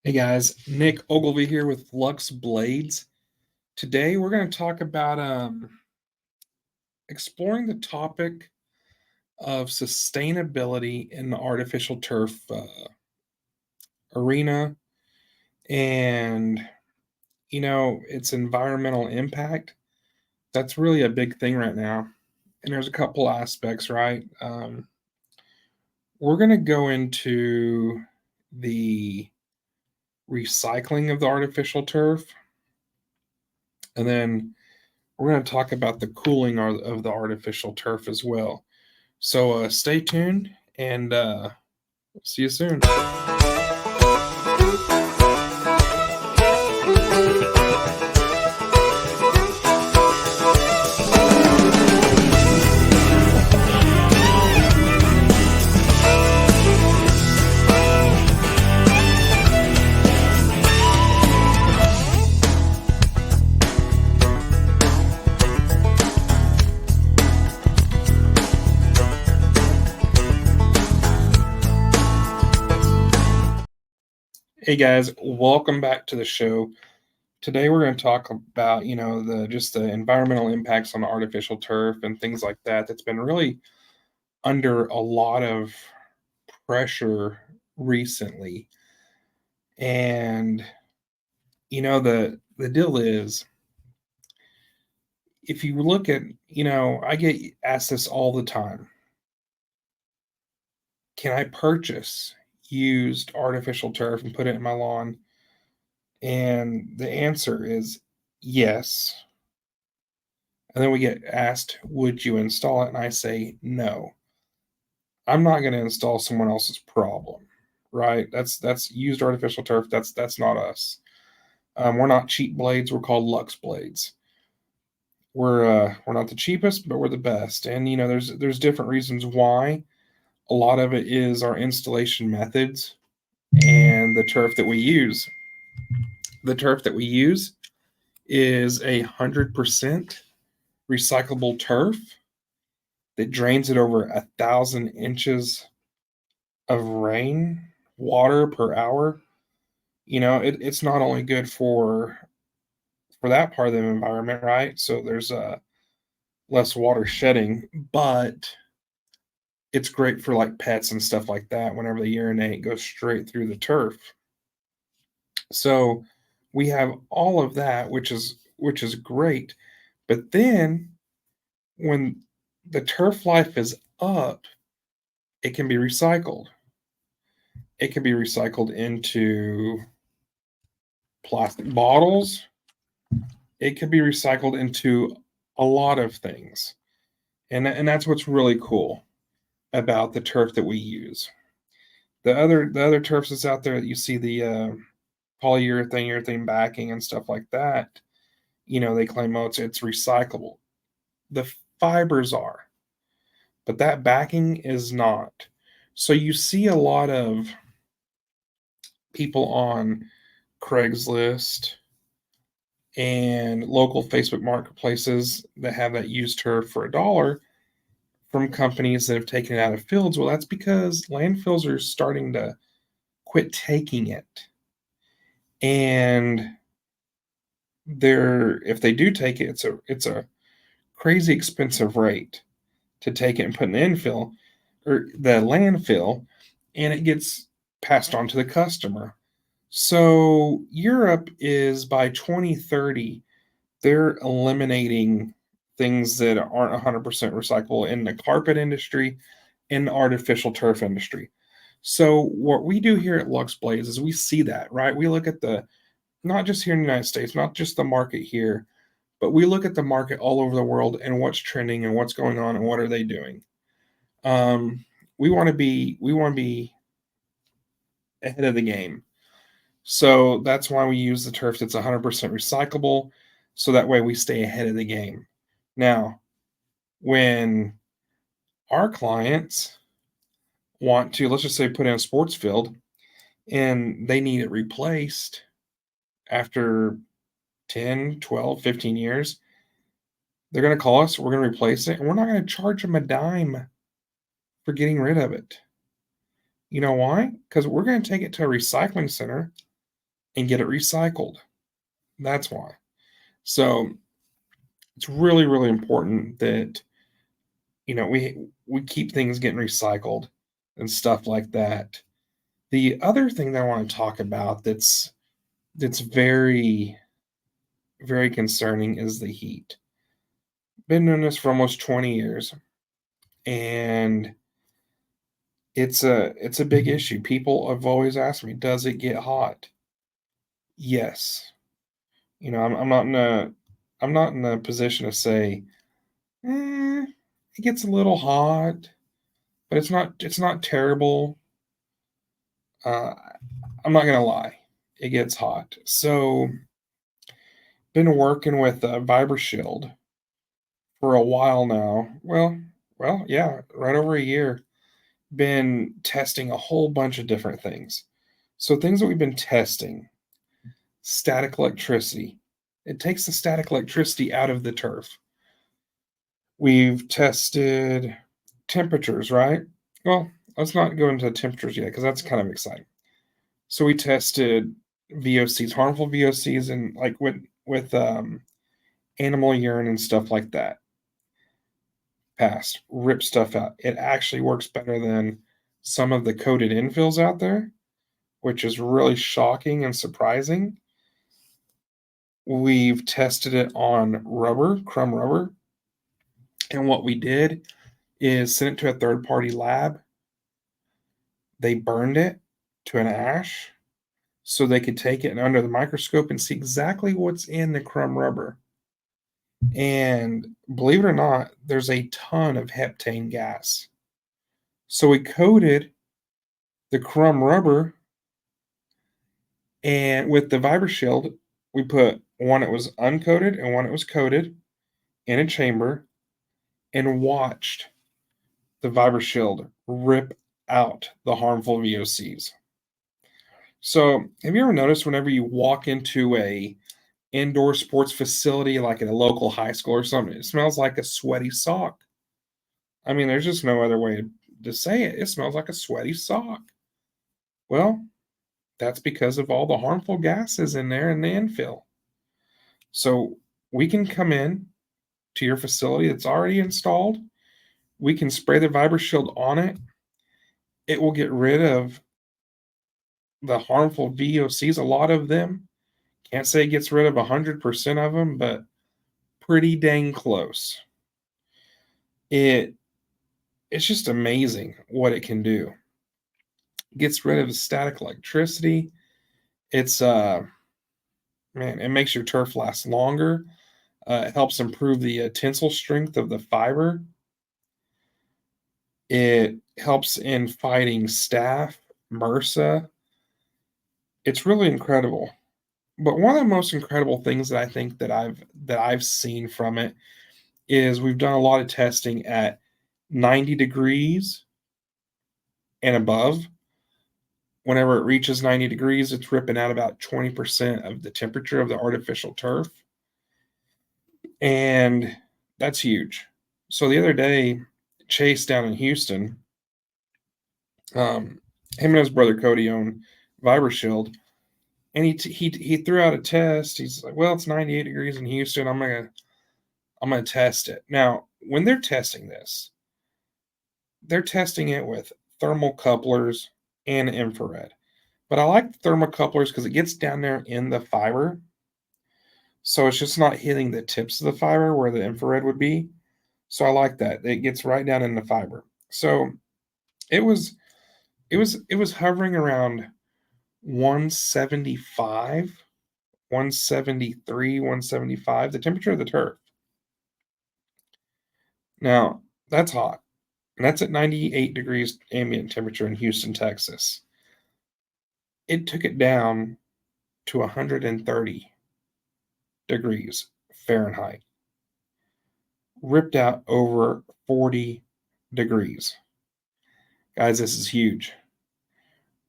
Hey guys, Nick Ogilvy here with Luxe Blades. Today we're going to talk about exploring the topic of sustainability in the artificial turf arena and, its environmental impact. That's really a big thing right now. And there's a couple aspects, right? We're going to go into the recycling of the artificial turf, and then we're going to talk about the cooling of the artificial turf as well. So stay tuned and see you soon. Hey guys, welcome back to the show. Today we're going to talk about, the environmental impacts on artificial turf and things like that. That's been really under a lot of pressure recently. And the deal is, if you look at, I get asked this all the time. Can I purchase used artificial turf and put it in my lawn? And the answer is yes. And then we get asked, would you install it? And I say, no. I'm not going to install someone else's problem, right? That's used artificial turf. That's not us. We're not cheap blades. We're called Luxe Blades. We're not the cheapest, but we're the best. And there's different reasons why. A lot of it is our installation methods and the turf that we use. The turf that we use is 100% recyclable turf that drains at over 1,000 inches of rain water per hour. It's not only good for that part of the environment, right? So there's less water shedding, but it's great for like pets and stuff like that. Whenever they urinate, it goes straight through the turf. So we have all of that, which is great. But then when the turf life is up, it can be recycled. It can be recycled into plastic bottles. It can be recycled into a lot of things. And that's what's really cool about the turf that we use. The other turfs that's out there that you see, the urethane backing and stuff like that, they claim, oh, it's recyclable. The fibers are, but that backing is not. So you see a lot of people on Craigslist and local Facebook marketplaces that have that used turf for $1 from companies that have taken it out of fields. Well, that's because landfills are starting to quit taking it. And if they do take it, it's a crazy expensive rate to take it and put in the infill or the landfill, and it gets passed on to the customer. So Europe is, by 2030, they're eliminating things that aren't 100% recyclable in the carpet industry, in the artificial turf industry. So what we do here at Luxe Blades is we see that, right? We look at not just here in the United States, not just the market here, but we look at the market all over the world and what's trending and what's going on and what are they doing. We want to be ahead of the game. So that's why we use the turf that's 100% recyclable, so that way we stay ahead of the game. Now, when our clients want to, let's just say, put in a sports field and they need it replaced after 10, 12, 15 years, they're going to call us, we're going to replace it, and we're not going to charge them a dime for getting rid of it. You know why? Because we're going to take it to a recycling center. and get it recycled. That's why. So it's really, really important that we keep things getting recycled and stuff like that. The other thing that I want to talk about that's very, very concerning is the heat. Been doing this for almost 20 years, and it's a big issue. People have always asked me, "Does it get hot?" Yes. I'm not in a position to say, it gets a little hot, but it's not terrible. Uh, I'm not gonna lie, it gets hot. So, been working with Shield for a while now. Well, yeah, right over a year. Been testing a whole bunch of different things. So things that we've been testing: static electricity. It takes the static electricity out of the turf. We've tested temperatures, right? Well, let's not go into temperatures yet because that's kind of exciting. So we tested VOCs, harmful VOCs, and like with animal urine and stuff like that. Passed, rip stuff out. It actually works better than some of the coated infills out there, which is really shocking and surprising. We've tested it on rubber, crumb rubber, and what we did is sent it to a third party lab. They burned it to an ash so they could take it under the microscope and see exactly what's in the crumb rubber. And believe it or not, there's a ton of heptane gas. So we coated the crumb rubber, and with the Shield, we put one that was uncoated and one that was coated in a chamber and watched the Shield rip out the harmful VOCs. So, have you ever noticed whenever you walk into a indoor sports facility like at a local high school or something, it smells like a sweaty sock? I mean, there's just no other way to say it. It smells like a sweaty sock. Well, that's because of all the harmful gases in there in the infill. So, we can come in to your facility that's already installed. We can spray the Shield on it. It will get rid of the harmful VOCs, a lot of them. Can't say it gets rid of 100% of them, but pretty dang close. It it's just amazing what it can do. Gets rid of the static electricity. It's man, it makes your turf last longer. It helps improve the tensile strength of the fiber. It helps in fighting staph, MRSA. It's really incredible. But one of the most incredible things that I think that I've seen from it is we've done a lot of testing at 90 degrees and above. Whenever it reaches 90 degrees, it's ripping out about 20% of the temperature of the artificial turf. And that's huge. So the other day, Chase down in Houston, him and his brother Cody own Shield, and he threw out a test. He's like, "Well, it's 98 degrees in Houston. I'm gonna test it." Now, when they're testing this, they're testing it with thermal couplers and infrared. But I like the thermocouplers because it gets down there in the fiber. So it's just not hitting the tips of the fiber where the infrared would be. So I like that. It gets right down in the fiber. So it was it was hovering around 175, 173, 175, the temperature of the turf. Now, that's hot. And that's at 98 degrees ambient temperature in Houston, Texas. It took it down to 130 degrees Fahrenheit, ripped out over 40 degrees. Guys, this is huge.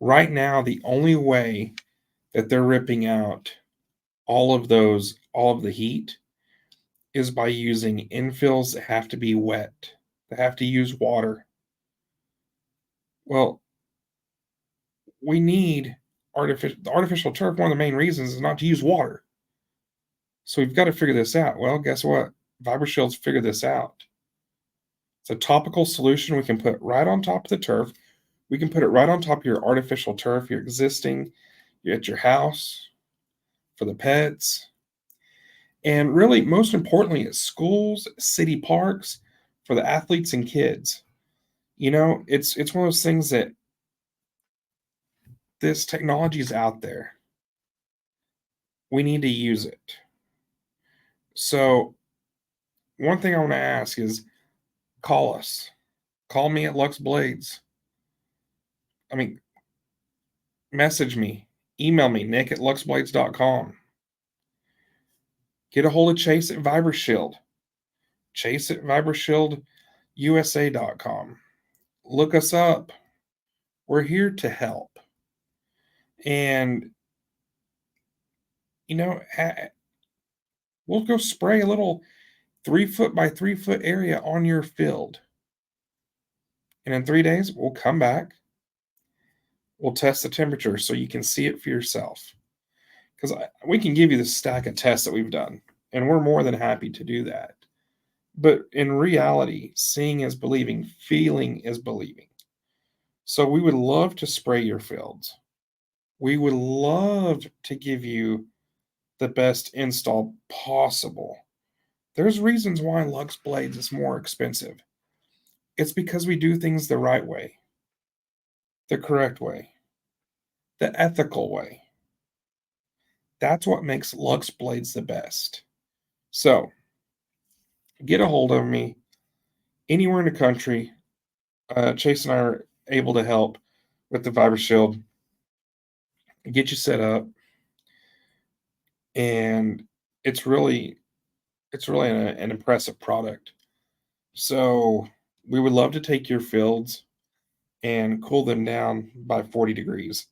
Right now, the only way that they're ripping out all of the heat is by using infills that have to be wet, that have to use water. Well, we need artificial turf, one of the main reasons is not to use water. So we've got to figure this out. Well, guess what? VibraShield's figured this out. It's a topical solution we can put right on top of the turf. We can put it right on top of your artificial turf, your existing, at your house, for the pets, and really, most importantly, at schools, city parks, for the athletes and kids. It's one of those things that this technology is out there. We need to use it. So, one thing I want to ask is call us. Call me at Luxe Blades. I mean, message me, email me, nick@luxeblades.com. Get a hold of Chase at VibraShield. Chase at VibraShieldUSA.com. Look us up. We're here to help. And, we'll go spray a little 3-foot by 3-foot area on your field. And in 3 days, we'll come back. We'll test the temperature so you can see it for yourself. Because we can give you the stack of tests that we've done, and we're more than happy to do that. But in reality, seeing is believing, feeling is believing. So we would love to spray your fields. We would love to give you the best install possible. There's reasons why Luxe Blades is more expensive. It's because we do things the right way, the correct way, the ethical way. That's what makes Luxe Blades the best. So, get a hold of me anywhere in the country. Chase and I are able to help with the VibraShield, get you set up, and it's really an impressive product. So we would love to take your fields and cool them down by 40 degrees.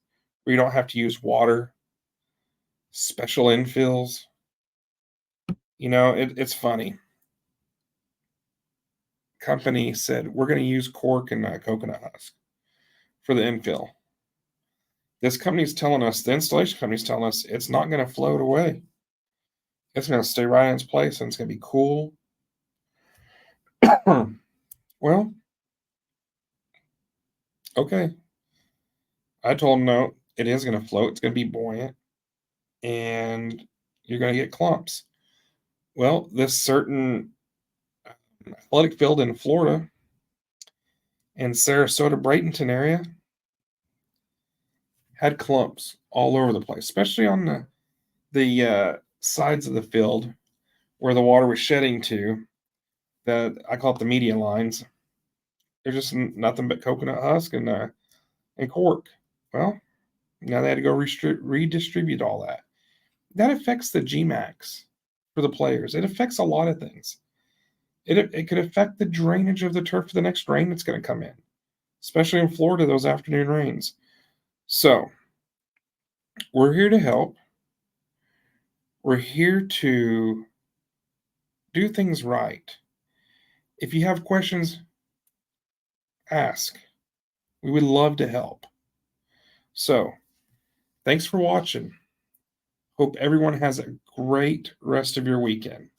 We don't have to use water, special infills. It's funny. Company said we're going to use cork and coconut husk for the infill. This company's telling us, the installation company's telling us, it's not going to float away. It's going to stay right in its place, and it's going to be cool. Well, okay. I told him no, it is going to float. It's going to be buoyant, and you're going to get clumps. Well, this certain athletic field in Florida and Sarasota, Bradenton area had clumps all over the place, especially on the sides of the field where the water was shedding to. I call it the median lines. They're just nothing but coconut husk and cork. Well, now they had to go redistribute all that. That affects the GMAX for the players. It affects a lot of things. It could affect the drainage of the turf for the next rain that's going to come in, especially in Florida, those afternoon rains. So, we're here to help. We're here to do things right. If you have questions, ask. We would love to help. So, thanks for watching. Hope everyone has a great rest of your weekend.